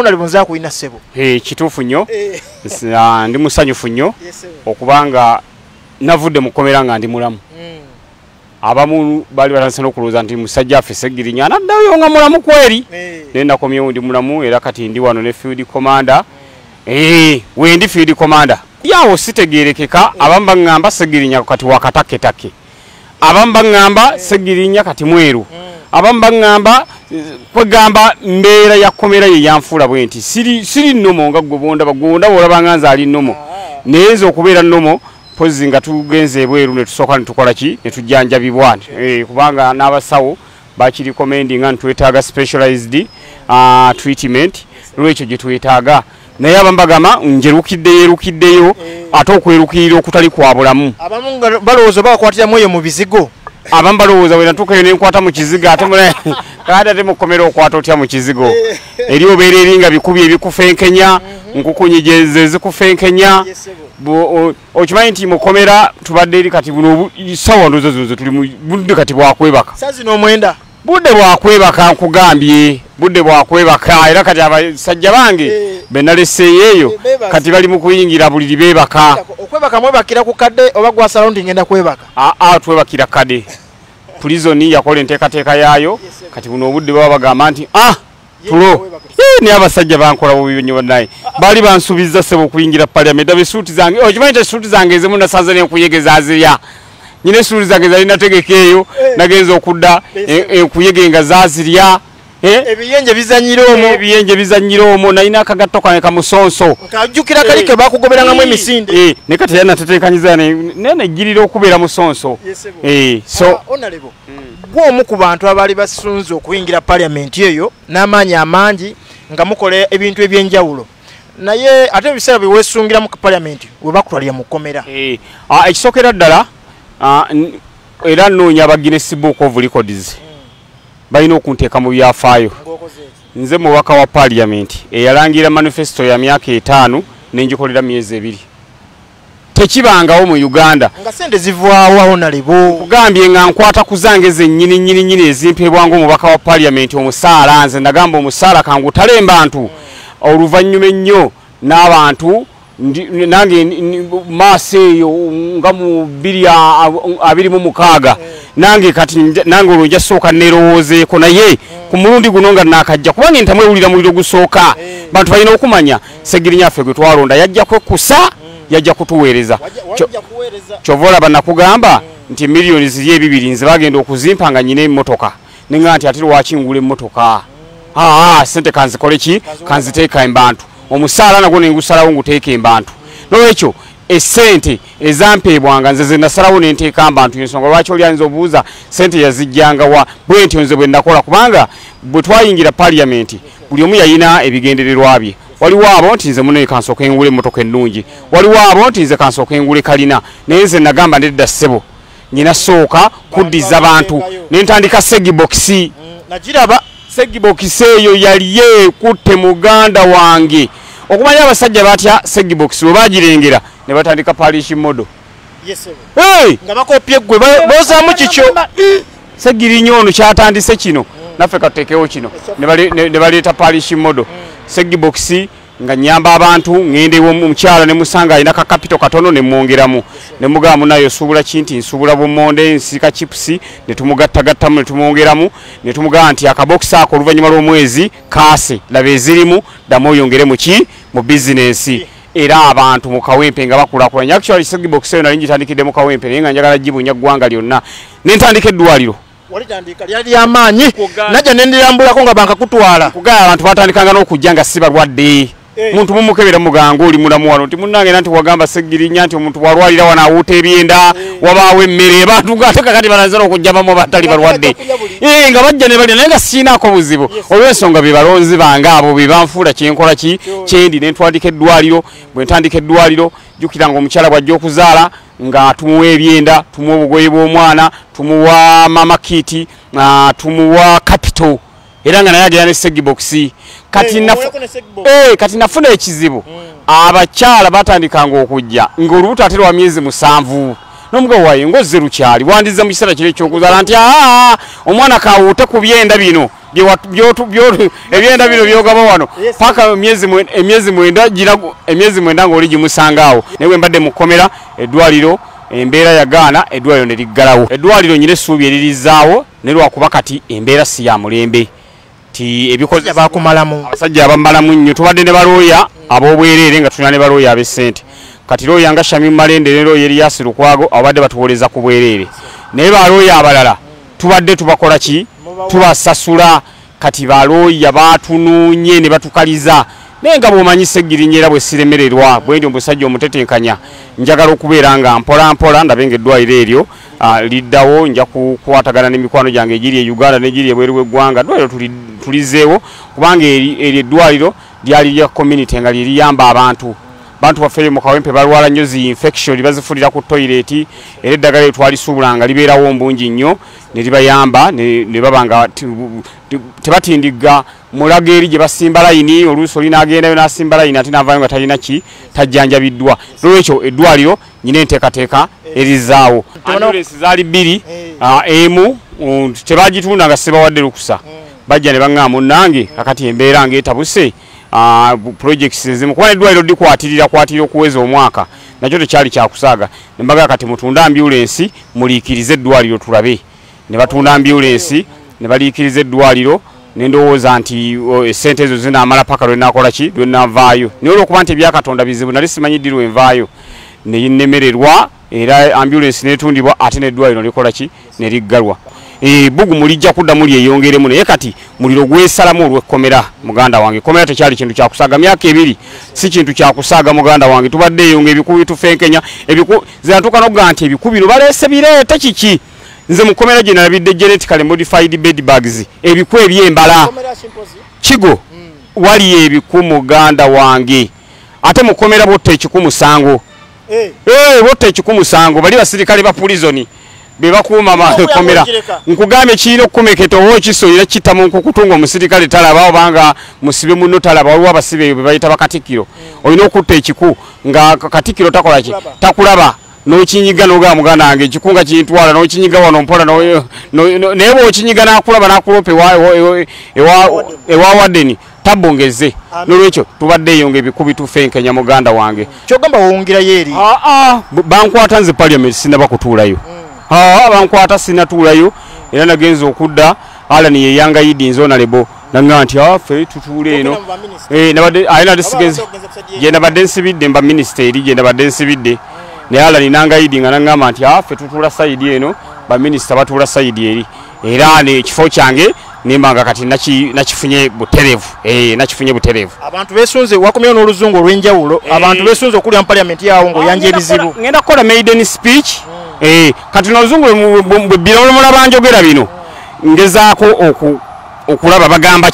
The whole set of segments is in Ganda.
Ona libonza kuina sebo. Kituufu nnyo. Ndi musanyufu nnyo okubanga navudde mu kkomera nga ndi mulamu. Abamu bali batanse n'okulowooza nti musajja affe Ssegirinya anaddayo nga mulamu kweri. Naye nakomyewo ndi mulamu era kati ndi wano ne field commander. Wendi field commander. Yawo sitegeerekeka abamu baŋŋamba Ssegirinya kati wakataketake. Abamu baŋŋamba Ssegirinya kati mweru. Abamu baŋŋamba kwegamba mbeera ya kkomera ye yanfuula bwe nti siri nnomo nga gwe bonda olabanga nze ali nnomo. Naye nze okubeera nnomo pozi nga tugenze ebweru ne tusooka ne tukola ki ne tujjanjabibwa kubanga n'abasawo bakiri commending nga twetaaga specialized treatment lwekyo gye twetaaga. Naye abamu bagamba njerukiddeyo ate okwerukirira okutali kwa bulamu. Abamu balowooza bakwatira mwoyo mu bizigo. Abamu balowooza we natuukayo ne nkwata mu kizigo ate ate mu kkomera okwata otya mu kizigo. Eri obeera eri nga bikubi ebikufenkenya nkukunyigeze zikufenkenya. Okimanyi nti mu kkomera tubadde eri kati buno sawa ndozo zozo tuli mu budde kati bwakwebaka. Sazi n'omwenda. Budde bwakwebaka nkugambye. Budde bwakwebaka era kati abasajja bange benaleseeyo kati bali mu kuyingira buliri beebaka. Okwebaka mwebakira ku kadde oba gwasalawo nti ngenda kwebaka. Twebakira kadde. Prison yakola enteekateeka yaayo kati buno obudde baba bagamba nti tulo ni abasajja bankola bubi nnyo naye bali bansubiza sebo kuyingira parliament abe suuti zange okimanyi nti suuti zange ezimu nasanze n'enkuyege azirya nyine suuti zange zali nategeka eyo nagenza okudda enkuyege nga zazirya ebiyenje bizanyira omwo nalina akagatto kange kamusonso nkajjukira kali ke bakugoberangamu emisinde ne kati yanateteekanyiza nenejjirira okubeera musonso so onalebo gwomu ku bantu abaali basunze okuyingira parliament eyo n'amaanyi amangi nga mukola ebintu ebyenjawulo naye ate ebiseera bye weesungira mu parliament we bakutwalira mu kkomera. Ekisookera ddala era nnoonya aba Guinness Book of Records balina okunteeka mu byafaayo. Nze mubaka wa parliament eyalangira manifesto ya myaka 5 n'engikolera myezi 2. Tekibangawo mu Uganda nga sente zivaawo nalebo kugambye nga nkwata kuzange zennyini ezimpebwanga omubaka wa parliament omusaala nze nagamba omusaala kangu talemba bantu oluvannyuma ennyo n'abantu nange maaso eyo nga mu 26 nange kati nange olwo nja sooka nerowoozeeko naye ku mulundi guno nga nakajja kubanga entamwewulira muliro gusooka bantu balina okumanya Ssegirinya affe gwe twalonda yajja kwekusa yajja kutuweereza kyova olaba nakugamba nti miliyoni ziri 2 nze bagenda okuzimpa nga nyina emmotoka nenga nti ate lwaki ngula emmotoka sente kanzikole ki kanziteeka embantu omusaala nagwo nengusalawo nguteeka embantu nolwekyo essente ezampeebwanga nze zenasalawo nenteeka abantu ensonga lwaki oli ayinza obuuza sente yazijjanga wa bwe ntyo nze bwe nakola kubanga bwe twayingira parliament buli omu yalina ebigendererwa bye. Waliwo abo nti nze muno kansooka engule emmotoka ennungi, waliwo abo nti nze kansooka engule kalina, naye nze nagamba ndedda ssebo nyina sooka kuddiza abantu nentandika segibokisi. Nagiraba segibokisi eyo yali yeekutte muganda wange okumanya abasajja batya segibokisi we bagirengera ne batandika palish modo. Nga bakopye gwe bozaamu kikyo Ssegirinya ono kyatandise kino naffe katuteekewo kino ne baleeta palish modo. Segibokisi nga nyamba abantu ngendewo omukyala ne musanga alina ka capital katono ne mwongeramu ne mugamba nayo suubula kinti nsuubula bumonde nsika chips ne tumugattagattamu ne tumwongeramu ne tumugamba nti akabokisi ako oluvannyuma lw'omwezi kaase laba ezirimu ddamu oyongere mu ki mu bizinensi era abantu mu kawempe nga bakulakulanya. Actually segibokisi eyo nali ngitandikidde mu kawempe naye nga njagala gibunya ggwanga lyonna ne ntandika eddwaliro. Walitandika lyali amaanyi najja nendirambulako nga bankakutwala kugaya abantu batandikanga n'okujja nga si balwadde muntu mumukebera muganga oli mulamu wano nti munnange nanti wagamba Ssegirinya nti omuntu walwalira wano awuuta ebyenda wabaawo emmere abantu ngaate kakati banazira okujja bamu batali balwadde nga bajja ne balya naye nga siinaako buzibu olw'ensonga be balonzi bange abo be banfuula kyenkola ki kyendi ne ntwandika eddwaliro. Bwe ntandika eddwaliro jjukira nga omukyala bw'ajja okuzaala nga tumuwa ebyenda, tumuwa obugoye bw'omwana, tumuwa mama kiti, tumuwa capital era nga naye agera ne segibokisi. Kati nafuna ekizibu abakyala batandikanga okujja ng'olubuto ate lwa myezi 7 n'omugabo waye ng'ozze lukyali wandiza mu kiseera kiri ekyokuzaala nti omwana kawuute ku byenda bino ebyenda bino byogaba wano paka emyezi mwenda ng'oli gimusangaawo naye mbadde mu kkomera eddwaliro embeera yagaana eddwaliro ne liggalawo eddwaliro nyina essuubi eririzaawo ne lwakuba kati embeera si ya mulembe ti ebikoze bakumalamu abasajja abamalamu nnyo tubadde ne balooya ab'obwereere nga tulina ne balooya ab'essente kati looya nga Shamim Malende ne looya Elias Lukwago abadde batuwoleza ku bwereere naye balooya abalala tubadde tubakola ki tubasasula kati balooya batunuunye ne batukaliza naye nga bw'omanyi Ssegirinya era bwe siremererwa bwe ndi omusajja omutetenkanya njagala okubeera nga mpola mpola ndabe ng'eddwaliro eryo liddawo nja kukwatagana n'emikwano gyange egiri e Uganda n'egiri ebweru w'eggwanga ddwaliro tulizeewo kubanga eri eddwaliro lyali lya community nga liriyamba abantu baffe mu Kawempe balwala nnyo zi infection bazifulira ku toilet era eddagala lye twalisuubula nga libeerawo mbungi nnyo ne libayamba ne baba nga tebatindiga mulaga eri gye basimba layini oluusi oli n'agendayo n'asimba layini ate n'avaayo nga talina ki tajjanjabiddwa n'olwekyo eddwaliro nyina enteekateeka erizaawo ambulensi zaali bbiri emu tebagitunda nga sibawadde lukusa bajja ne baŋŋaa munnange kakati embeera ng'etabuse projects ezimu kuba eddwaliro likwatirira okuweza omwaka nakyo tekyali kyakusaaga ne mbaga kati mutunda ambulensi muliikirize eddwaliro tulabe ne batunda ambulensi ne baliikiriza eddwaliro ne ndowooza nti essente ezo zinaamala paka lwe naakola ki lwe naavaayo naye olw'okuba nti ebyakatonda bizibu nali simanyiddi lwe nvaayo ne nnemererwa era ambulensi neetundibwa ate n'eddwaliro likola ki ne liggalwa bugu mulijja kuddamu lyeyongeremu naye kati muliro gwesalamu olw'ekkomera muganda wange ekkomera tekyali kintu kyakusaaga myaka ebiri si kintu kyakusaaga muganda wange tubadde eyonga ebiku bitufenkenya zinatuuka n'okugaa nti ebiku bino baleese bireete kiki nze mu kkomera gye nalabidde genetically modified bed bugs ebiku ebyembala kigo wali ebiku muganda wange ate mu kkomera botta ekiku musango botta ekiku musango bali basirikale ba pulizoni bebakuuma makomera nkugambye kirina okukomeketa oba okisoyira kitta mu nkukutunga omusirikale talaba obanga musibe muno talaba waliwo abasibe be bayita bakatikkiro olina okutta ekiku nga katikkiro takola ki takulaba n'okinyiga n'ogamba muganda wange ekiku nga kintwala n'okinyiga wano mpola naye bw'okinyiga n'akulaba n'akulopa ewa wadeni tabongeze n'olwekyo tubadde eyonga ebiku bitufenkenya muganda wange kyogamba wongerayo eri bankwata nze parliament sinaba kutuulayo bankwata sinatuulayo era nagenza okudda Alan yeyanga yidi nzona lebo nanga nti ffe tutuule eno ayina disigenze gye nabadde nsibidde mba ministeri gye nabadde nsibidde naye Alan nanga yidi nga nangamba nti ffe tutuula sayidi eno ba minisita batuula sayidi eri era ekifo kyange nimbanga kati nakifunye buterevu nakifunye buterevu abantu besunze wakomyewo n'oluzungu olw'enjawulo abantu besunze okulya mu parliament yawo ng'oyanja ebizibu ngenda kukola maiden speech kati n'oluzungu bwe mulaba njogera bino ngezaako okulaba bagamba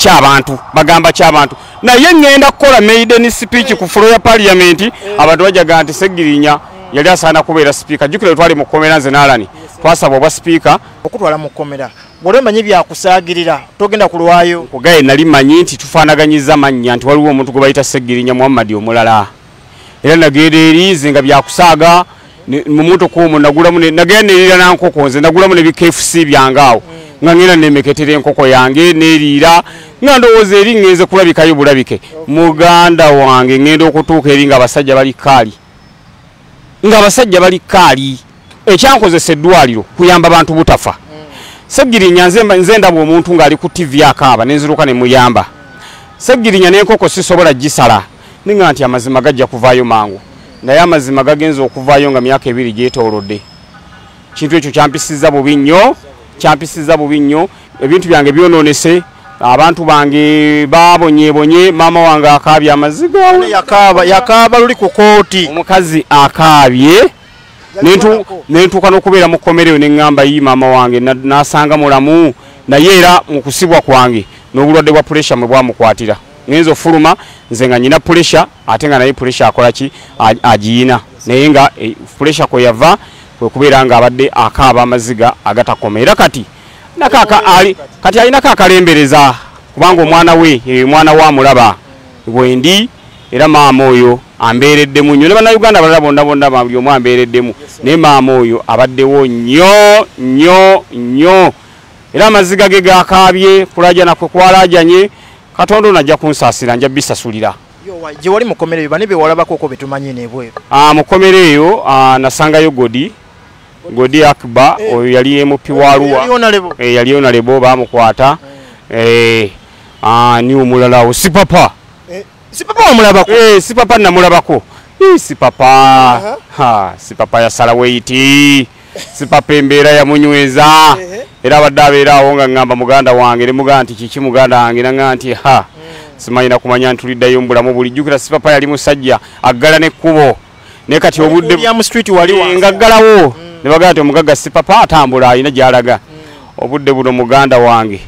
ky'abantu naye ngenda kukola maiden speech ku floor ya parliament abantu bajaga nti Ssegirinya yali asaana kubeera speaker jjukira twali mu kkomera nze n'Alani twasaba obwa speaker okutwala mu kkomera bw'olwo manyi byakusaagirira togenda kulwayo kugaye nali manyi nti tufaanaganyiza mannya nti waliwo omuntu gwe bayita Ssegirinya Muhammad omulala era nagenda eriize nga byakusaaga mu motoka omwo nagenda nerira nankoko nze nagulamu ne bikFC byange awo nga ngenda nemeketera enkoko yange neriira nga ndowooza eri ngenze kulabikayo bulabike muganda wange ngenda okutuuka eri nga abasajja bali kaali ekyankozesa eddwaliro kuyamba bantu butafa Ssegirinya nze ndaba omuntu ng'ali ku TV akaaba nenziruka ne muyamba Ssegirinya n'enkoko sisobola gisala ninga nti amazima gajja kuvaayo mangu naye amazima gagenza okuvaayo nga myaka ebiri gyetoolodde kintu ekyo kyampisizza bubi nnyo ebintu byange byonoonese abantu bange babonyebonye maama wange akaabye amaziga yakaaba luli ku kooti omukazi akaabye nentuuka n'okubeera mu kkomereyo neŋŋamba yi maama wange n'asanga mulamu naye era mu kusibwa kwange n'obulwadde bwa puresha mwe bwamukwatira ngenza ofuluma nze nga nyina puresha ate nga naye puresha akola ki agiyina naye nga puresha kwe yava kwe kubeera nga abadde akaaba amaziga agatakoma era kati alinako akalembereza kubanga omwana wa amulaba bwendi era maama oyo ambeereddemu nnyo ne bannayuganda abalala bonna buli omu ambeereddemu naye maama oyo abaddewo nnyo era amaziga ge gakaabye kulaja nakwe kwalajanye Katonda najja kunsaasira nja bisasulira je wali mukomere yo bane be walabako ko betumanyi nebwe mukomere yo nasangayo Godi Akba oyo yali MP waluwa yali ona lebo bamukwata ni omulala o sipapa omulabako sipapa namulabako sipapa sipapa yasala weiti sipapa embeera yamunyweza era abadde abeerawo nga ngamba muganda wange ne muganda nti kiki muganda wange nanga nti simanyina kumanya ntuliddayo mbulamu bulijjukira sipapa yali musajja aggala n'ekkubo ne kati obudde ngaggalawo ne bagamba nti omugagga sipapa atambula alina gy'alaga obudde buno muganda wange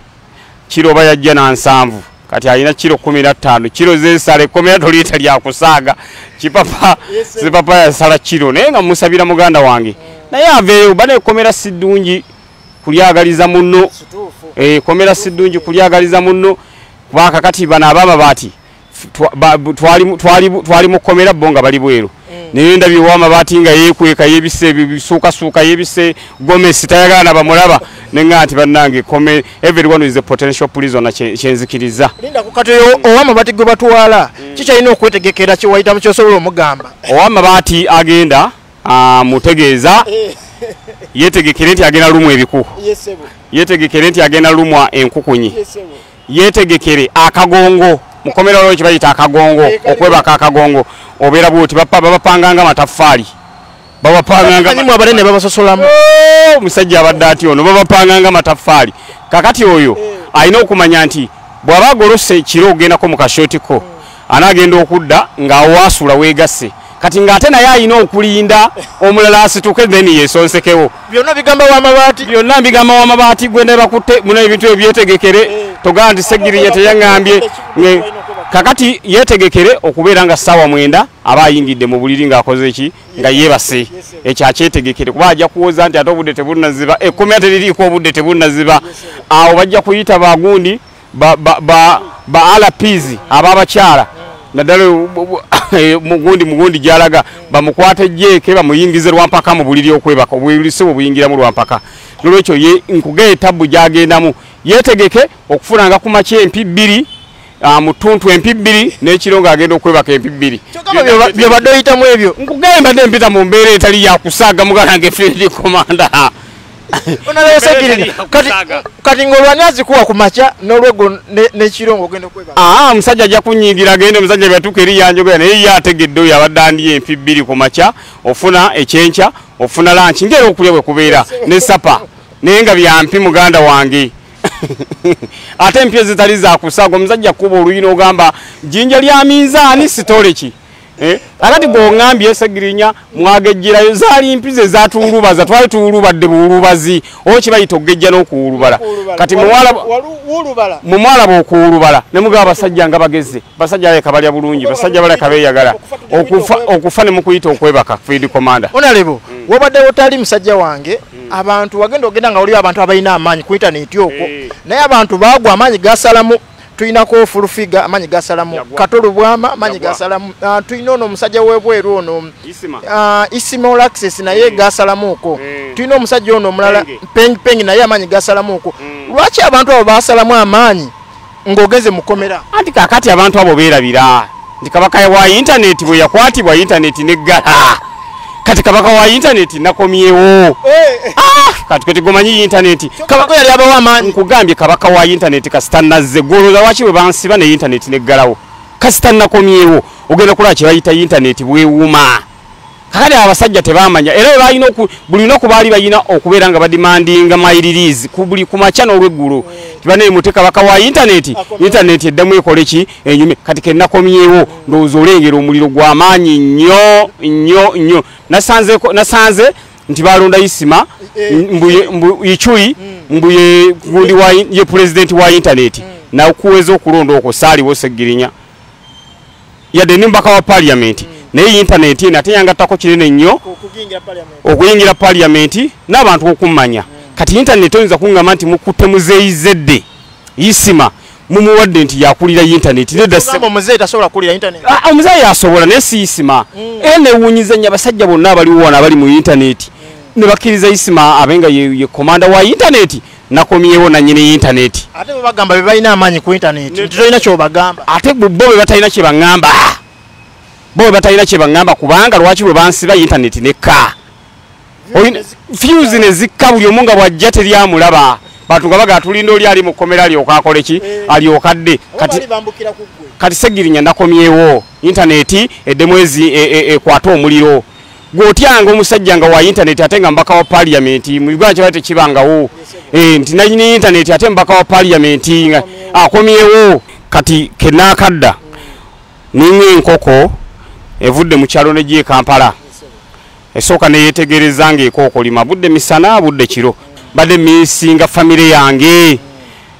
kiro oba yajja na 7 kati alina kiro 15 kiro zensala ekkomera toliita lyakusaaga kipapa sipapa yasala kiro naye nga musabira muganda wange naye aveeyo bane ekkomera siddungi kulyagaliza munno ekkomera siddungi kulyagaliza munno kubanga kati bano abamabaati twali mu kkomera bo nga bali bweru naye ndabye w'amabaati nga yeekweka yebise bisuukasuuka yebise Gomesi tayagala na bamulaba nenga nti bannange everyone is a potential prisoner kyenzikiriza linda kukatoyo ow'amabaati gwe batwala kikyalina okwetegekera kiwayitamu kyosobola omugamba ow'amabaati agenda mutegeeza yetegekere nti agenda lumwa ebiku yetegekere nti agenda lumwa enkukunyi yetegekere akagongo mukomera lwo kibayita akagongo okwebaka akagongo obeera bwoti babapanganga mataffaali babapanganga nimu abalene babasosolamu omusajja abadde ati ono babapanganga mataffaali kakati oyo alina okumanya nti bw'aba agolose ekiro ogendako mu kashootiko anaagenda okudda ng'awaasula weegasse kati ng'ate naye alina okulinda omulala asituke then yeesonsekewo byonna bigamba w'amabaati byonna mbigamba w'amabaati gwe ne bakutte muno ebintu ebyo byetegekere togaa nti Ssegirinya teyaŋŋambye kakati yetegekere okubeera nga ssaawa 9 aba ayingidde mu buliri ng'akoze ki nga yeebase ekyo akyetegekere kuba ajja kuwoza nti ate obudde tebunnaziba ekkomera teririiko obudde tebunnaziba awo bajja kuyita bagundi ba RPs ab'abakyala naddala mugundi gyalaga bamukwate jjeeke bamuyingize lwampaka mu buliri okwebaka obulisibo buyingiramu lwampaka nolwekyo nkugeya etabbu gyagendamu yetegeke okufunanga ku makya empi 2 mutuntu empi 2 n'ekiro ng'agenda okwebaka empi 2 byo badde oyitamu ebyo nkugeya mbadde mpita mu mbeera etali yakusaaga mugalange field commander onaleyo Ssegirinya kati ng'olwani azikuwa ku makya n'olwego n'ekiro ng'ogenda okwebaka omusajja ajja kunyiigira agende omusajja byatuuka eri yanjogera naye ye ategedde oyo abadde andiye empi 2 ku makya ofuna ekyenkya ofuna lanchi ngera okulya bwe kubeera ne sapa naye nga byampi muganda wange ate empya zitali zakusaaga omusajja kuba oluyina ogamba jjinja lya minzaani sitole ki akati g'oŋŋambye Ssegirinya mwagejjerayo zaali mpize zatulubaza twali tuwulubadde buwulubazi oba kibayita okugejja n'okuwulubala kati mumwalaba okuwulubala ne mugaba basajja nga bageze basajja baleka balya bulungi basajja baleka beeyagala okufa ne mukuyita okwebaka field commander onalebo wabadde otali musajja wange abantu wagenda ogenda nga oliyo abantu abalina amaanyi ku internet okwo naye abantu baagwa amaanyi gasalamu tuinako fulufiga amanyi gasalamu katolu bwama amanyi gasalamu tuino ono musajja webweru ono isima access naye gasalamu uko tuino omusajja ono mulala pengi naye amanyi gasalamu uko lwaki abantu abo basalamu amanyi ngogeze mukomera anti kakati abantu abo beerabira ndi kabaka wa internet bwe yakwatibwa internet neggala kati kabaka wa internet nakomyewo kati gomanyi internet kabaka yali abawa amanyi nkugambye kabaka wa internet kasitanaze goloza waki bwe bansiba ne internet neggalawo kasitanakomyewo ogenda kulaba kye bayita internet bwewuma kakati abasajja tebamanya era balina buli lunaku baali balina okubeera nga badimandinga my release buli ku makya n'olweggulo kibane mute kabaka wa internet eddamu ekole ki enyume kati kennakomyewo ndowooza olengera omuliro gw'amaanyi nnyo nasanze nti balonda isima ichuyi mbuye gundi ye president wa internet na kuweza okulonda okwo saaliwo Ssegirinya yadde nimbaka wa parliament naye internet nate yangattako kinene nnyo okuyingira parliament n'abantu okumanya kati internet oyinza kungamba nti mukutte muzeyizedde isima mumuwadde nti yakulira internet omuzeeyi tasobola kulira internet omuzeeyi asobola naye si isima enewuunyiza nnyo abasajja bonna abaliwo wano abali mu internet ne bakkiriza isima abenga ye komanda wa internet nakomyewo nanyini internet ate bagamba bebalina amanyi ku internet tulina kyo bagamba ate bo bebatalina kye bangamba bo bebatalina kye bangamba kubanga lwaki bwe bansiba internet nekka fuse ne zikka buli omu nga bwajja teryamulaba bantu nga baga tulinda oli ali mu kkomera alyokaakole ki alyokadde kati Ssegirinya nakomyewo internet eddemwezi ekwata omuliro gwotyanga omusajja nga wa internet ate nga mbaka wa parliament mu Uganda kyaba tekibangawo nti nanyini internet ate mbaka wa parliament nga akomyewo kati kenakadda ninga enkoko evudde mu kyalo negiye Kampala esooka neyetegereza ngaekookolima budde misana budde kiro badde misinga famire yange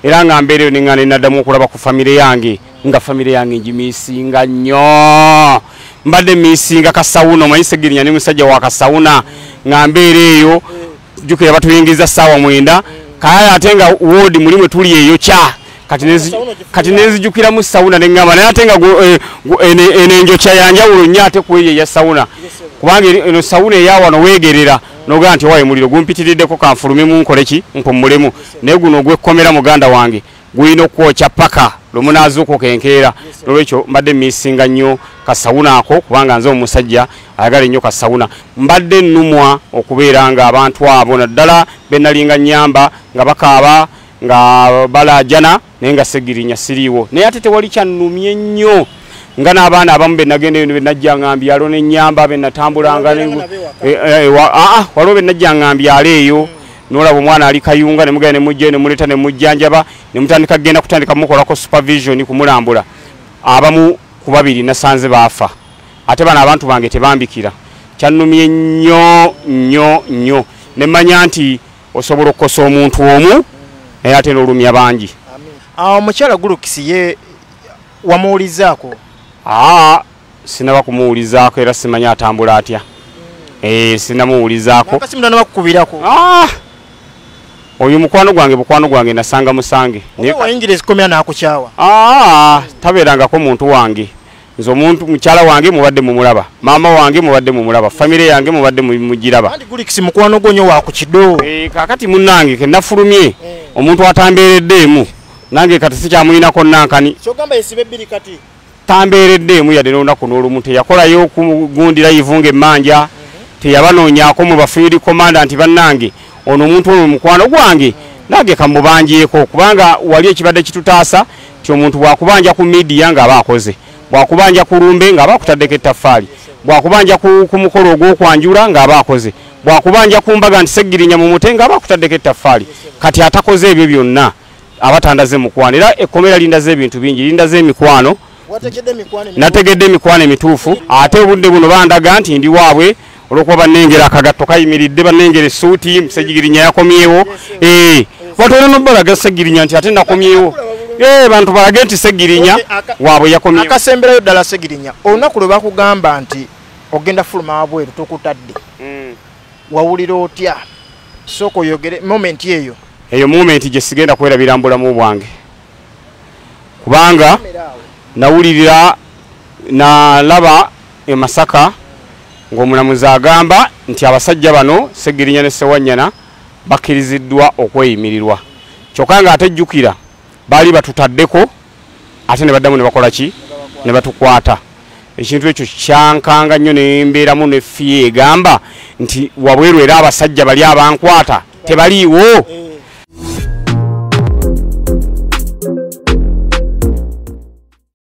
era nga mbeereyo neŋŋana naddamu okulaba ku famire yange nga famire yange njimisinga nnyo mbadde misinga Kasawuna omanyi Ssegirinya ne musajja wa Kasawuna nga mbeereyo jjukira batuyingiza ssaawa 9 kaya ate nga woodi mulimu tuli eyo kya kati nezijjukira mu Sawuna neŋŋamba naye ate nga enenjokya yanjawulo nnyo ate ku eyo eya Sawuna kubanga eno Sawuna eyawano weegerera nogaa nti owaye muliro gumpitiriddeko kanfulume mu nkoleki mpommulemu naye guno ogwekkomera muganda wange gulina okwokya paka lwomunaazuuka kenkeera nolwekyo mbadde misinga nnyo Kasawuna ako kubanga nze omusajja ayagala ennyo Kasawuna mbadde nnumwa okubeera nga abantu abo naddala benalinga nnyamba nga bakaaba nga balajana naye nga Ssegirinya siriiwo naye ate tewali kyannumye nnyo nga n'abaana abamu benagenda eno benajja ngambyalo n'ennyamba benatambulanga waliwo benajja ngambyalo eyo nolaba omwana ali kayunga ne mugenda ne mujja ne muleta ne mujjanjaba ne mutandika genda kutandika mukolako supervision kumulambula abamu ku babiri nasanze baafa ate bano abantu bange tebambikira kyannumye nnyo ne manya nti osobola okukosa omuntu omu naye ate n'olumya bangi. Omukyala Gulukisi ye wamuwulizaako? Sinaba kumuwulizaako era simanya atambula atya. Sinamuwulizaako. Nakasi muna bakukubirako. Oyo mukwano gwange nasanga musange. Naye wayingira ezikomera n'akukyawa. Tabeerangako muntu wange. Nze omuntu mukyala wange mubadde mumulaba. Maama wange mubadde mumulaba. Famire yange mubadde mugiraba. Andi Gulukisi mukwano gonyo wa ku kido. Kakati munnange ke nafulumye omuntu atambeereddeemu nange kati sikyamulinako nankani. Kyogamba yesibe bbiri kati. Tambeereddeemu yadde n'olunaku n'olumu teyakolayo okugundira ivunga emmanja teyabanoonyaako mu bafiiri commandant bannange ono omuntu ono mukwano gwange nange kamubanjeeko kubanga wali ekibadde kitutaasa ti omuntu bwakubanja ku media ng'aba akoze bwakubanja ku lumbe ng'aba akutaddeko ettaffaali bwakubanja ku mukolo ogw'okwanjula ng'aba akoze bwakubanja ku mbaga nti Ssegirinya mu mute ng'aba akutaddeko ettaffaali kati atakoze ebyo byonna abatandaze mukwano era ekkomera lindaze ebintu bingi lindaze emikwano nategedde emikwano emituufu ate obudde buno bandaga nti ndi waabwe olwokuba bannengera akagatto kayimiridde bannengera essuuti Ssegirinya yakomyewo watolera nobalaga Ssegirinya nti ate nakomyewo bantu balage nti Ssegirinya waabwe yakomyewo akasemberayo ddala Ssegirinya olunaku lwe bakugamba nti ogenda fuluma wabweru tokutadde wawulira otya sooka oyogere moment eyo moment gye sigenda kwerabira mu bulamu bwange kubanga nawulirira nalaba e Masaka ng'omulamuzi agamba nti abasajja bano Ssegirinya ne Ssewanyana bakkiriziddwa okweyimirirwa kyokka nga ate jjukira baali batutaddeko ate ne baddamu ne bakola ki ne batukwata ekintu ekyo kyankanga nnyo nembeeramu ne fiye egamba nti wabweru era abasajja bali abankwata tebaliiwo